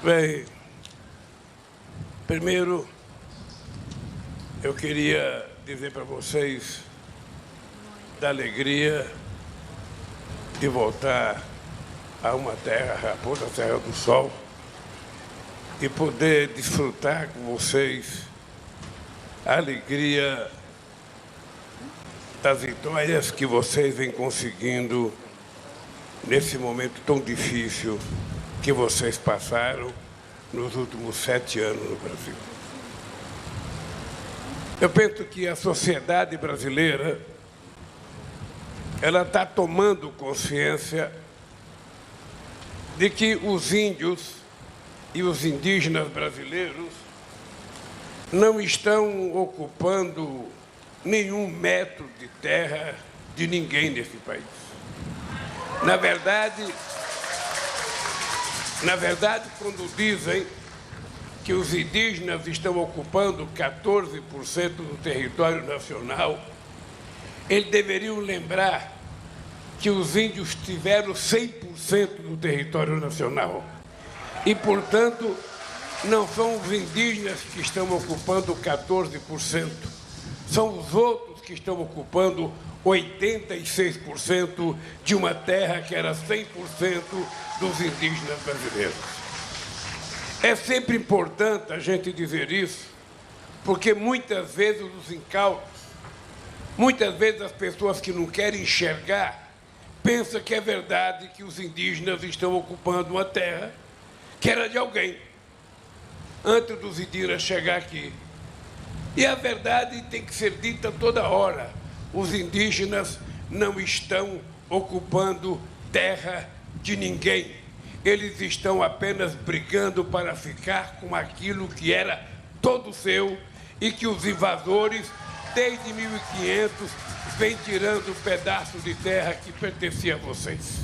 Bem, primeiro, eu queria dizer para vocês da alegria de voltar a uma terra, Raposa Serra do Sol, e poder desfrutar com vocês a alegria das vitórias que vocês vêm conseguindo nesse momento tão difícil que vocês passaram nos últimos 7 anos no Brasil. Eu penso que a sociedade brasileira ela está tomando consciência de que os índios e os indígenas brasileiros não estão ocupando nenhum metro de terra de ninguém nesse país. Na verdade, quando dizem que os indígenas estão ocupando 14% do território nacional, eles deveriam lembrar que os índios tiveram 100% do território nacional. E, portanto, não são os indígenas que estão ocupando 14%, são os outros que estão ocupando 86% de uma terra que era 100% dos indígenas brasileiros. É sempre importante a gente dizer isso, porque muitas vezes os incautos, muitas vezes as pessoas que não querem enxergar, pensam que é verdade que os indígenas estão ocupando uma terra que era de alguém, antes dos indígenas chegar aqui. E a verdade tem que ser dita toda hora. Os indígenas não estão ocupando terra de ninguém. Eles estão apenas brigando para ficar com aquilo que era todo seu e que os invasores, desde 1500, vêm tirando pedaços de terra que pertencia a vocês.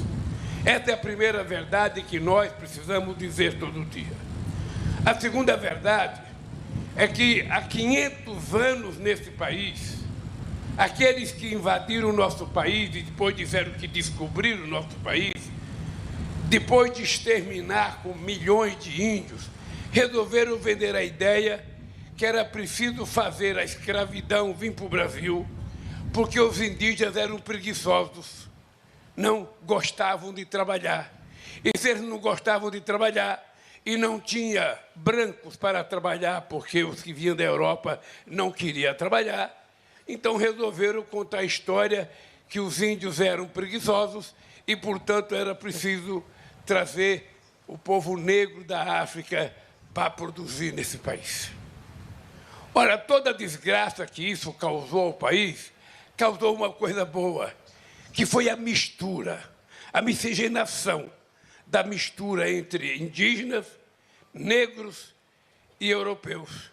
Essa é a primeira verdade que nós precisamos dizer todo dia. A segunda verdade é que há 500 anos nesse país, aqueles que invadiram o nosso país e depois disseram que descobriram o nosso país, depois de exterminar com milhões de índios, resolveram vender a ideia que era preciso fazer a escravidão vir para o Brasil, porque os indígenas eram preguiçosos, não gostavam de trabalhar. E se eles não gostavam de trabalhar, e não tinha brancos para trabalhar, porque os que vinham da Europa não queriam trabalhar, então resolveram contar a história que os índios eram preguiçosos e, portanto, era preciso trazer o povo negro da África para produzir nesse país. Ora, toda a desgraça que isso causou ao país, causou uma coisa boa, que foi a mistura, a miscigenação da mistura entre indígenas, negros e europeus,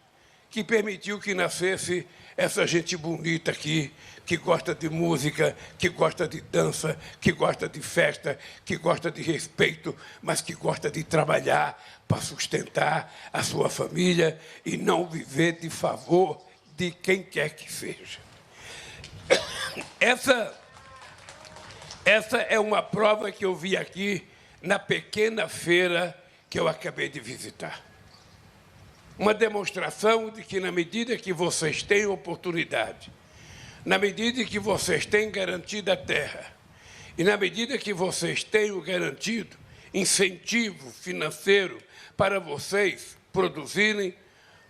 que permitiu que nascesse essa gente bonita aqui, que gosta de música, que gosta de dança, que gosta de festa, que gosta de respeito, mas que gosta de trabalhar para sustentar a sua família e não viver de favor de quem quer que seja. Essa é uma prova que eu vi aqui na pequena feira que eu acabei de visitar. Uma demonstração de que, na medida que vocês têm oportunidade, na medida que vocês têm garantida a terra, e na medida que vocês têm garantido incentivo financeiro para vocês produzirem,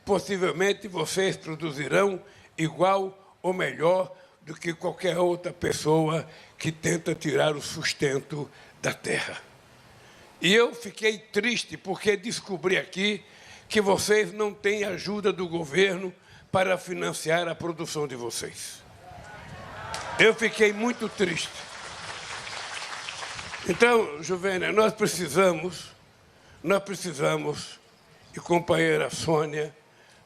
possivelmente vocês produzirão igual ou melhor do que qualquer outra pessoa que tenta tirar o sustento da terra. E eu fiquei triste porque descobri aqui que vocês não têm ajuda do governo para financiar a produção de vocês. Eu fiquei muito triste. Então, Juvênia, nós precisamos, e companheira Sônia,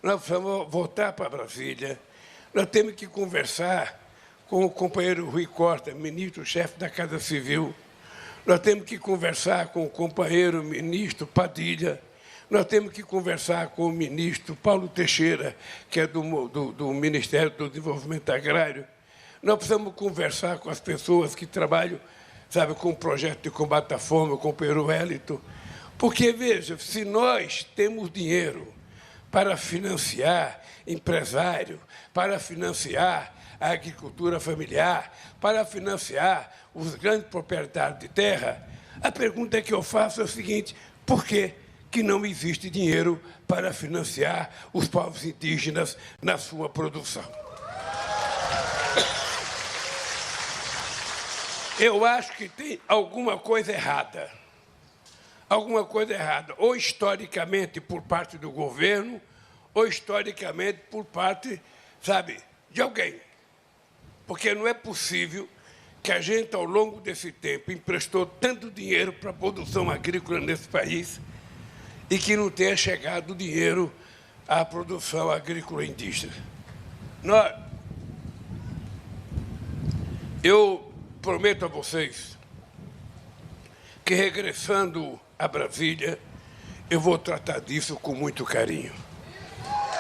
nós precisamos voltar para Brasília, nós temos que conversar com o companheiro Rui Costa, ministro-chefe da Casa Civil, nós temos que conversar com o companheiro ministro Padilha, nós temos que conversar com o ministro Paulo Teixeira, que é do Ministério do Desenvolvimento Agrário. Nós precisamos conversar com as pessoas que trabalham, sabe, com o projeto de combate à fome, com o companheiro Wellington, Porque, veja, se nós temos dinheiro para financiar empresário, para financiar a agricultura familiar, para financiar os grandes proprietários de terra, a pergunta que eu faço é o seguinte: por que não existe dinheiro para financiar os povos indígenas na sua produção? Eu acho que tem alguma coisa errada. Alguma coisa errada, ou historicamente por parte do governo, ou historicamente por parte, sabe, de alguém. Porque não é possível que a gente, ao longo desse tempo, emprestou tanto dinheiro para a produção agrícola nesse país e que não tenha chegado dinheiro à produção agrícola indígena. Eu prometo a vocês que, regressando a Brasília, eu vou tratar disso com muito carinho.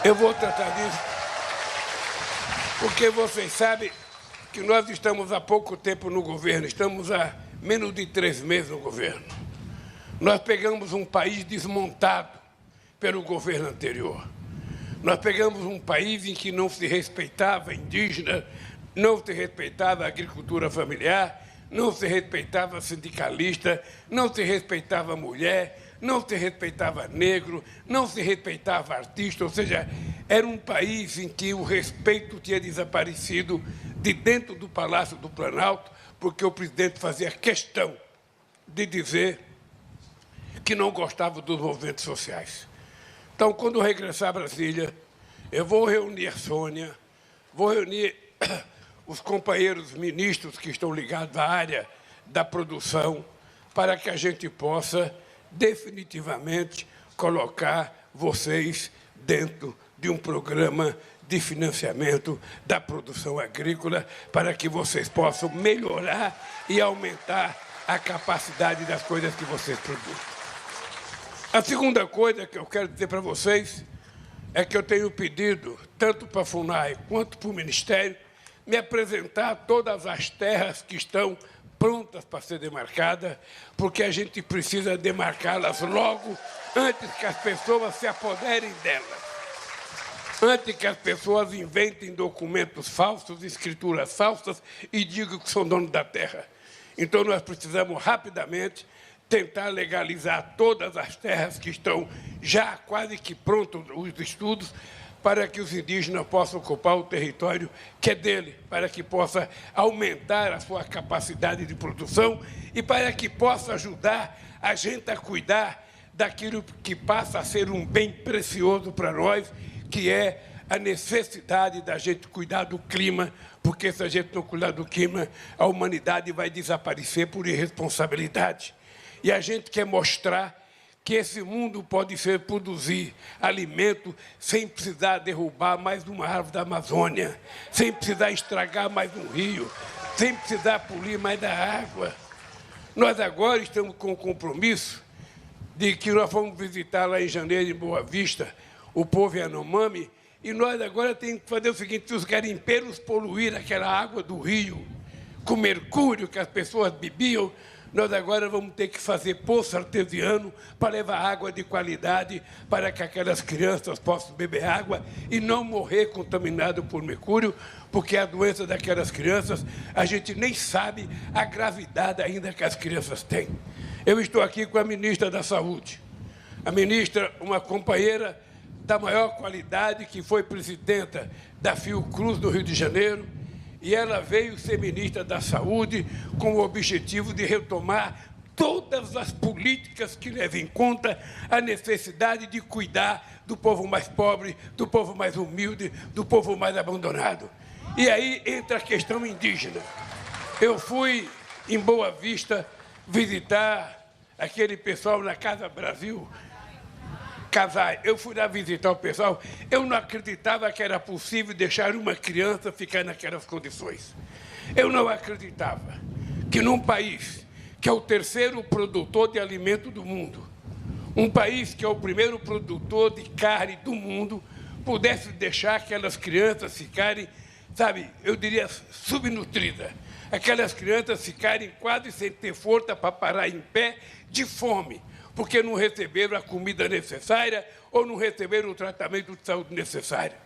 Eu vou tratar disso porque vocês sabem que nós estamos há pouco tempo no governo, estamos há menos de 3 meses no governo. Nós pegamos um país desmontado pelo governo anterior. Nós pegamos um país em que não se respeitava indígena, não se respeitava a agricultura familiar, não se respeitava sindicalista, não se respeitava mulher, não se respeitava negro, não se respeitava artista, ou seja, era um país em que o respeito tinha desaparecido de dentro do Palácio do Planalto, porque o presidente fazia questão de dizer que não gostava dos movimentos sociais. Então, quando eu regressar a Brasília, eu vou reunir a Sônia, vou reunir os companheiros ministros que estão ligados à área da produção, para que a gente possa definitivamente colocar vocês dentro de um programa de financiamento da produção agrícola, para que vocês possam melhorar e aumentar a capacidade das coisas que vocês produzem. A segunda coisa que eu quero dizer para vocês é que eu tenho pedido, tanto para a FUNAI quanto para o Ministério, me apresentar todas as terras que estão prontas para ser demarcadas, porque a gente precisa demarcá-las logo, antes que as pessoas se apoderem delas, antes que as pessoas inventem documentos falsos, escrituras falsas e digam que são donos da terra. Então, nós precisamos rapidamente tentar legalizar todas as terras que estão já quase que prontos os estudos, para que os indígenas possam ocupar o território que é dele, para que possa aumentar a sua capacidade de produção e para que possa ajudar a gente a cuidar daquilo que passa a ser um bem precioso para nós, que é a necessidade da gente cuidar do clima, porque se a gente não cuidar do clima, a humanidade vai desaparecer por irresponsabilidade. E a gente quer mostrar que esse mundo pode produzir alimento sem precisar derrubar mais uma árvore da Amazônia, sem precisar estragar mais um rio, sem precisar poluir mais da água. Nós agora estamos com o compromisso de que nós vamos visitar lá em janeiro, em Boa Vista, o povo Yanomami, e nós agora temos que fazer o seguinte: se os garimpeiros poluírem aquela água do rio com mercúrio que as pessoas bebiam, nós agora vamos ter que fazer poço artesiano para levar água de qualidade para que aquelas crianças possam beber água e não morrer contaminado por mercúrio, porque a doença daquelas crianças, a gente nem sabe a gravidade ainda que as crianças têm. Eu estou aqui com a ministra da Saúde. A ministra, uma companheira da maior qualidade, que foi presidenta da Fiocruz do Rio de Janeiro, e ela veio ser ministra da Saúde com o objetivo de retomar todas as políticas que levem em conta a necessidade de cuidar do povo mais pobre, do povo mais humilde, do povo mais abandonado. E aí entra a questão indígena. Eu fui em Boa Vista visitar aquele pessoal na Casa Brasil, Casai. Eu fui lá visitar o pessoal, eu não acreditava que era possível deixar uma criança ficar naquelas condições. Eu não acreditava que num país que é o terceiro produtor de alimento do mundo, um país que é o primeiro produtor de carne do mundo, pudesse deixar aquelas crianças ficarem, sabe, eu diria subnutridas. Aquelas crianças ficarem quase sem ter força para parar em pé de fome. porque não receberam a comida necessária ou não receberam o tratamento de saúde necessário.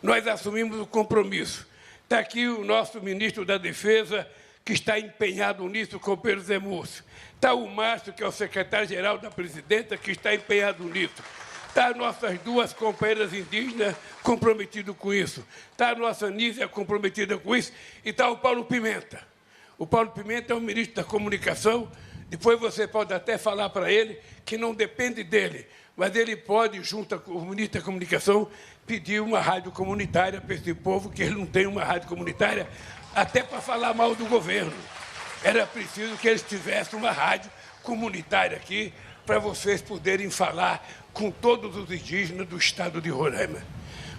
Nós assumimos o compromisso. Está aqui o nosso ministro da Defesa, que está empenhado nisso, com o Pedro Zé Múcio. Está o Márcio, que é o secretário-geral da presidenta, que está empenhado nisso. Está as nossas duas companheiras indígenas comprometidas com isso. Está a nossa Nízia comprometida com isso. E está o Paulo Pimenta. O Paulo Pimenta é o ministro da Comunicação. Depois você pode até falar para ele que não depende dele, mas ele pode, junto com o ministro da Comunicação, pedir uma rádio comunitária para esse povo, que ele não tem uma rádio comunitária, até para falar mal do governo. Era preciso que eles tivessem uma rádio comunitária aqui, para vocês poderem falar com todos os indígenas do estado de Roraima.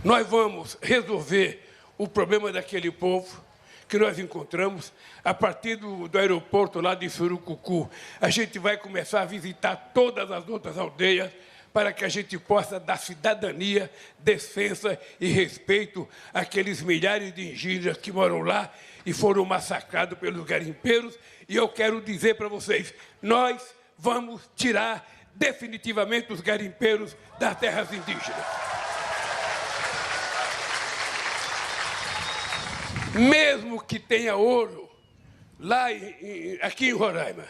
Nós vamos resolver o problema daquele povo que nós encontramos a partir do aeroporto lá de Surucucu. A gente vai começar a visitar todas as outras aldeias para que a gente possa dar cidadania, defesa e respeito àqueles milhares de indígenas que moram lá e foram massacrados pelos garimpeiros. E eu quero dizer para vocês, nós vamos tirar definitivamente os garimpeiros das terras indígenas. Mesmo que tenha ouro lá aqui em Roraima,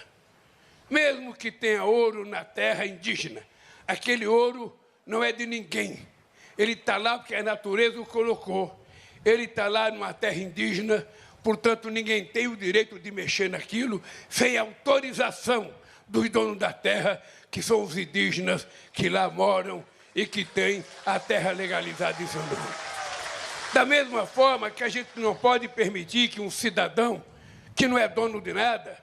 mesmo que tenha ouro na terra indígena, aquele ouro não é de ninguém. Ele está lá porque a natureza o colocou. Ele está lá numa terra indígena, portanto, ninguém tem o direito de mexer naquilo sem autorização dos donos da terra, que são os indígenas que lá moram e que têm a terra legalizada em seu nome. Da mesma forma que a gente não pode permitir que um cidadão que não é dono de nada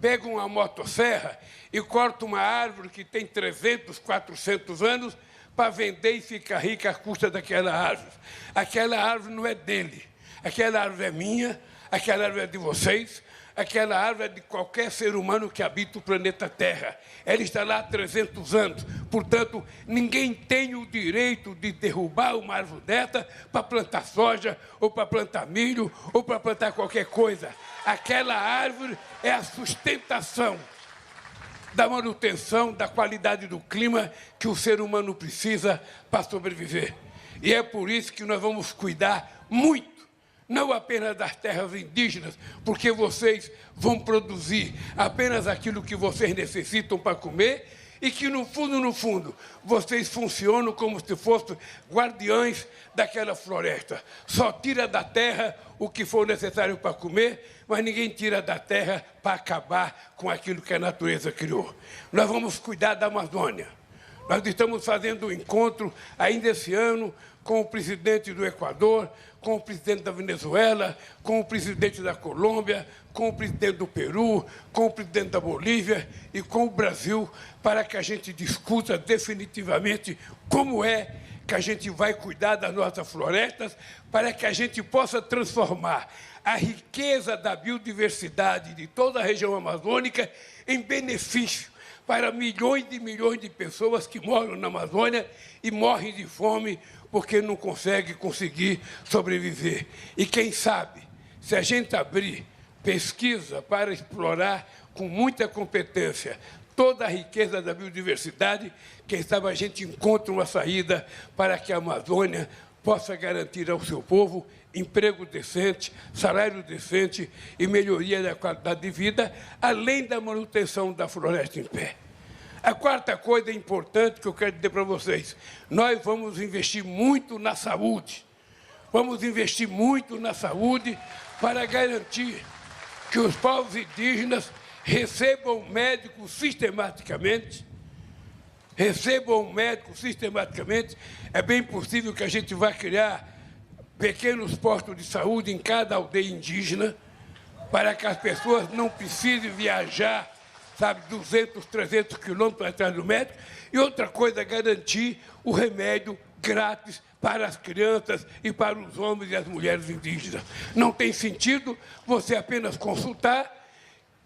pega uma motosserra e corta uma árvore que tem 300, 400 anos para vender e ficar rica à custa daquela árvore. Aquela árvore não é dele. Aquela árvore é minha, aquela árvore é de vocês, aquela árvore é de qualquer ser humano que habita o planeta Terra. Ela está lá há 300 anos. Portanto, ninguém tem o direito de derrubar uma árvore dessa para plantar soja, ou para plantar milho, ou para plantar qualquer coisa. Aquela árvore é a sustentação da manutenção da qualidade do clima que o ser humano precisa para sobreviver. E é por isso que nós vamos cuidar muito, não apenas das terras indígenas, porque vocês vão produzir apenas aquilo que vocês necessitam para comer e que, no fundo, vocês funcionam como se fossem guardiões daquela floresta. Só tira da terra o que for necessário para comer, mas ninguém tira da terra para acabar com aquilo que a natureza criou. Nós vamos cuidar da Amazônia. Nós estamos fazendo um encontro ainda esse ano com o presidente do Equador, com o presidente da Venezuela, com o presidente da Colômbia, com o presidente do Peru, com o presidente da Bolívia e com o Brasil, para que a gente discuta definitivamente como é que a gente vai cuidar das nossas florestas, para que a gente possa transformar a riqueza da biodiversidade de toda a região amazônica em benefício para milhões de pessoas que moram na Amazônia e morrem de fome porque não conseguir sobreviver. E quem sabe, se a gente abrir pesquisa para explorar com muita competência toda a riqueza da biodiversidade, quem sabe a gente encontra uma saída para que a Amazônia possa garantir ao seu povo emprego decente, salário decente e melhoria da qualidade de vida, além da manutenção da floresta em pé. A quarta coisa importante que eu quero dizer para vocês, nós vamos investir muito na saúde. Vamos investir muito na saúde para garantir que os povos indígenas recebam médicos sistematicamente. É bem possível que a gente vá criar pequenos postos de saúde em cada aldeia indígena, para que as pessoas não precisem viajar, 200, 300 quilômetros atrás do médico. E outra coisa, garantir o remédio grátis para as crianças e para os homens e as mulheres indígenas. Não tem sentido você apenas consultar,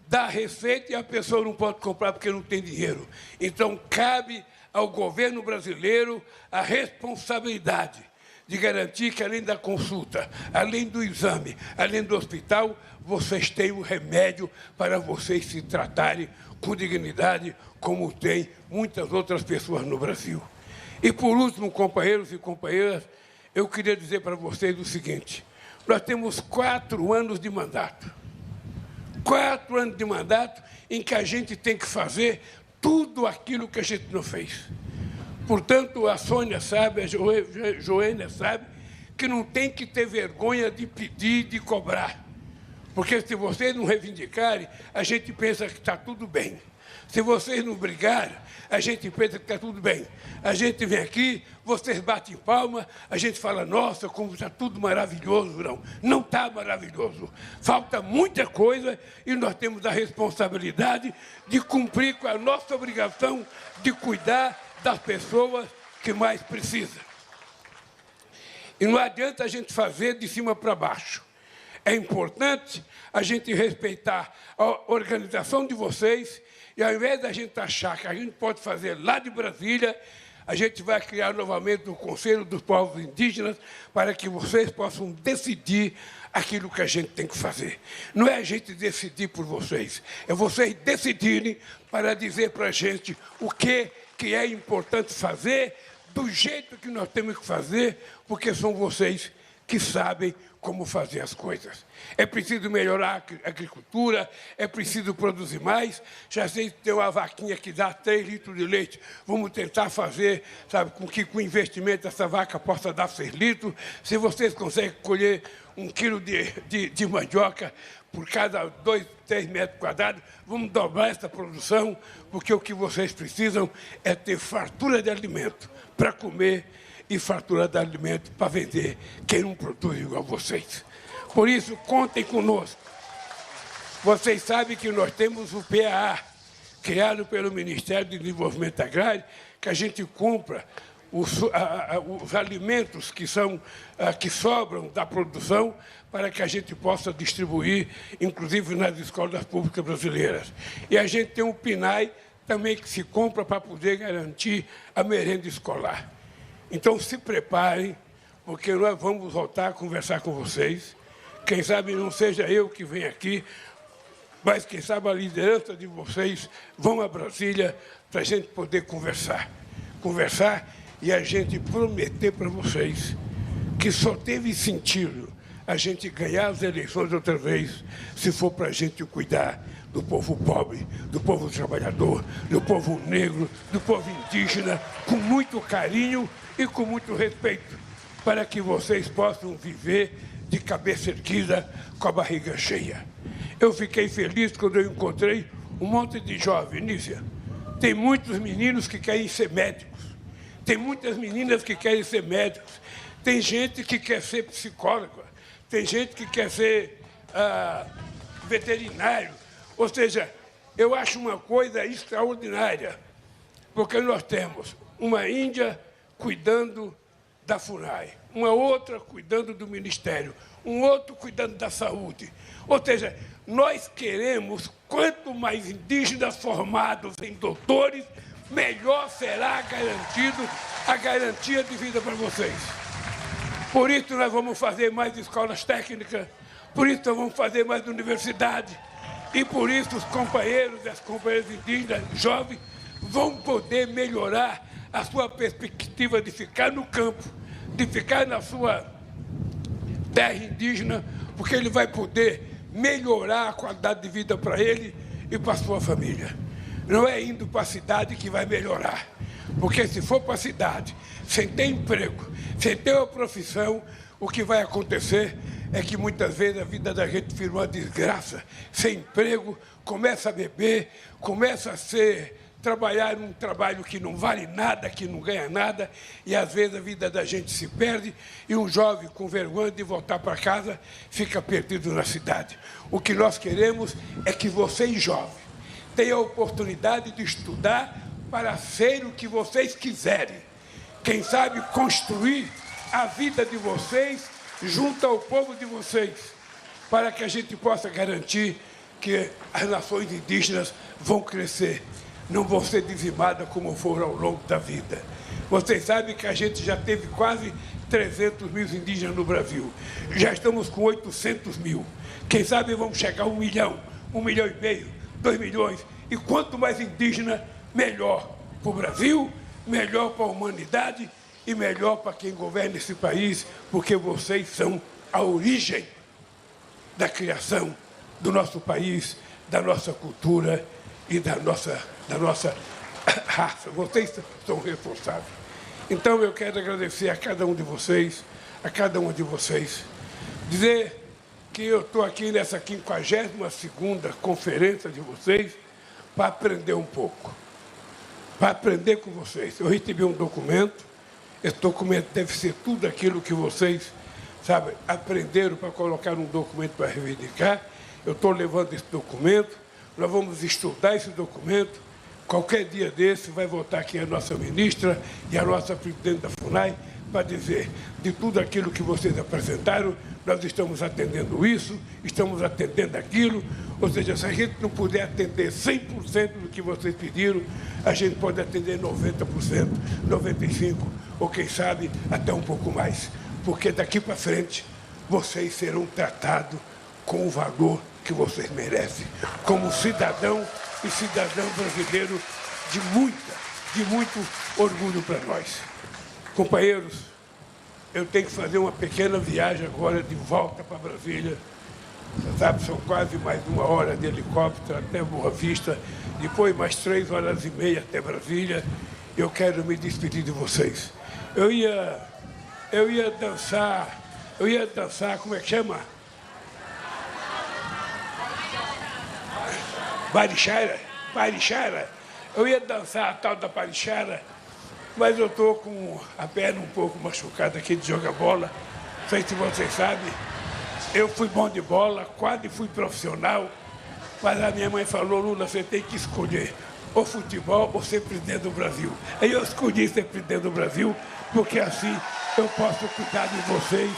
dar receita e a pessoa não pode comprar porque não tem dinheiro. Então, cabe ao governo brasileiro a responsabilidade de garantir que, além da consulta, além do exame, além do hospital, vocês têm o remédio para vocês se tratarem com dignidade, como tem muitas outras pessoas no Brasil. E, por último, companheiros e companheiras, eu queria dizer para vocês o seguinte: nós temos 4 anos de mandato. 4 anos de mandato em que a gente tem que fazer tudo aquilo que a gente não fez. Portanto, a Sônia sabe, a Joênia sabe, que não tem que ter vergonha de pedir, de cobrar. Porque se vocês não reivindicarem, a gente pensa que está tudo bem. Se vocês não brigarem, a gente pensa que está tudo bem. A gente vem aqui, vocês batem palma, a gente fala, nossa, como está tudo maravilhoso. Não está maravilhoso. Falta muita coisa e nós temos a responsabilidade de cumprir com a nossa obrigação de cuidar das pessoas que mais precisam. E não adianta a gente fazer de cima para baixo. É importante a gente respeitar a organização de vocês e, ao invés da gente achar que a gente pode fazer lá de Brasília, a gente vai criar novamente o Conselho dos Povos Indígenas para que vocês possam decidir aquilo que a gente tem que fazer. Não é a gente decidir por vocês, é vocês decidirem para dizer para a gente o que é importante fazer, do jeito que nós temos que fazer, porque são vocês que sabem como fazer as coisas. É preciso melhorar a agricultura, é preciso produzir mais. Já sei que tem uma vaquinha que dá 3 litros de leite. Vamos tentar fazer, sabe, com que com investimento essa vaca possa dar 6 litros. Se vocês conseguem colher 1 quilo de mandioca por cada 2, 3 metros quadrados, vamos dobrar essa produção, porque o que vocês precisam é ter fartura de alimento para comer e fartura de alimento para vender quem não produz igual vocês. Por isso, contem conosco. Vocês sabem que nós temos o PAA, criado pelo Ministério do Desenvolvimento Agrário, que a gente compra os alimentos que sobram da produção para que a gente possa distribuir, inclusive nas escolas públicas brasileiras. E a gente tem um PNAE também que se compra para poder garantir a merenda escolar. Então, se preparem, porque nós vamos voltar a conversar com vocês. Quem sabe não seja eu que venho aqui, mas quem sabe a liderança de vocês vão a Brasília para a gente poder conversar. Conversar e a gente prometer para vocês que só teve sentido a gente ganhar as eleições outra vez se for para a gente cuidar do povo pobre, do povo trabalhador, do povo negro, do povo indígena, com muito carinho e com muito respeito, para que vocês possam viver de cabeça erguida, com a barriga cheia. Eu fiquei feliz quando eu encontrei um monte de jovens, Nícia. Tem muitos meninos que querem ser médicos, tem muitas meninas que querem ser médicos, tem gente que quer ser psicóloga, tem gente que quer ser veterinário. Ou seja, eu acho uma coisa extraordinária, porque nós temos uma Índia cuidando da FUNAI, uma outra cuidando do Ministério, um outro cuidando da saúde. Ou seja, nós queremos, quanto mais indígenas formados em doutores, melhor será garantido a garantia de vida para vocês. Por isso nós vamos fazer mais escolas técnicas, por isso nós vamos fazer mais universidade, e por isso os companheiros e as companheiras indígenas jovens vão poder melhorar a sua perspectiva de ficar no campo, de ficar na sua terra indígena, porque ele vai poder melhorar a qualidade de vida para ele e para a sua família. Não é indo para a cidade que vai melhorar, porque se for para a cidade, sem ter emprego, sem ter uma profissão, o que vai acontecer é que muitas vezes a vida da gente vira uma desgraça, sem emprego, começa a beber, começa a trabalhar num trabalho que não vale nada, que não ganha nada, e às vezes a vida da gente se perde, e um jovem com vergonha de voltar para casa fica perdido na cidade. O que nós queremos é que vocês, jovens, tenham a oportunidade de estudar para ser o que vocês quiserem. Quem sabe construir a vida de vocês junto ao povo de vocês, para que a gente possa garantir que as nações indígenas vão crescer. não vão ser dizimadas como foram ao longo da vida. Vocês sabem que a gente já teve quase 300 mil indígenas no Brasil. Já estamos com 800 mil. Quem sabe vamos chegar a 1 milhão, 1,5 milhão, 2 milhões. E quanto mais indígena, melhor para o Brasil, melhor para a humanidade e melhor para quem governa esse país, porque vocês são a origem da criação do nosso país, da nossa cultura e da nossa raça. Vocês são responsáveis. Então, eu quero agradecer a cada um de vocês, dizer que eu estou aqui nessa 52ª conferência de vocês para aprender um pouco, para aprender com vocês. Eu recebi um documento, esse documento deve ser tudo aquilo que vocês, sabe, aprenderam para colocar um documento para reivindicar. Eu estou levando esse documento, nós vamos estudar esse documento. Qualquer dia desse vai voltar aqui a nossa ministra e a nossa presidente da FUNAI para dizer de tudo aquilo que vocês apresentaram, nós estamos atendendo isso, estamos atendendo aquilo. Ou seja, se a gente não puder atender 100% do que vocês pediram, a gente pode atender 90%, 95%, ou quem sabe até um pouco mais. Porque daqui para frente, vocês serão tratados com o valor que vocês merecem, como cidadão e cidadão brasileiro de muito orgulho para nós. Companheiros, eu tenho que fazer uma pequena viagem agora de volta para Brasília. Você sabe, são quase mais 1 hora de helicóptero até Boa Vista, depois mais 3 horas e meia até Brasília. Eu quero me despedir de vocês. Eu ia dançar, como é que chama? Parixara. Eu ia dançar a tal da Parixara, mas eu estou com a perna um pouco machucada aqui de jogar bola. Não sei se vocês sabem, eu fui bom de bola, quase fui profissional, mas a minha mãe falou: Lula, você tem que escolher ou futebol ou ser presidente do Brasil. Aí eu escolhi ser presidente do Brasil, porque assim eu posso cuidar de vocês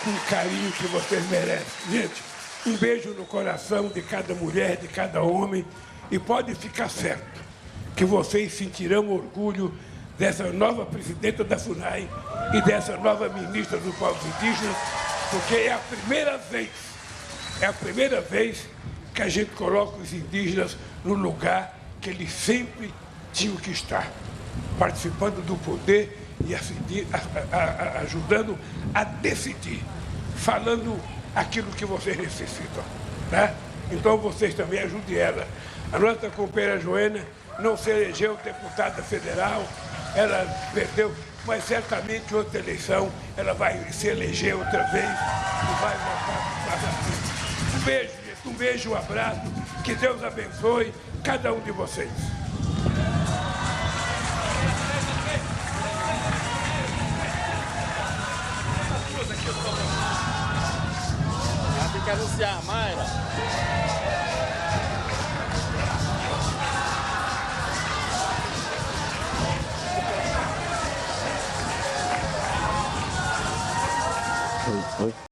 com o carinho que vocês merecem. Gente, um beijo no coração de cada mulher, de cada homem, e pode ficar certo que vocês sentirão orgulho dessa nova presidenta da FUNAI e dessa nova ministra dos povos indígenas, porque é a primeira vez que a gente coloca os indígenas no lugar que eles sempre tinham que estar, participando do poder e ajudando a decidir, falando aquilo que vocês necessitam, né? Então vocês também ajudem ela. A nossa companheira Joênia não se elegeu deputada federal, ela perdeu, mas certamente outra eleição ela vai se eleger outra vez e vai voltar para frente. Um beijo, gente, um beijo, um abraço, que Deus abençoe cada um de vocês. Tem que anunciar, Mayra. Oi.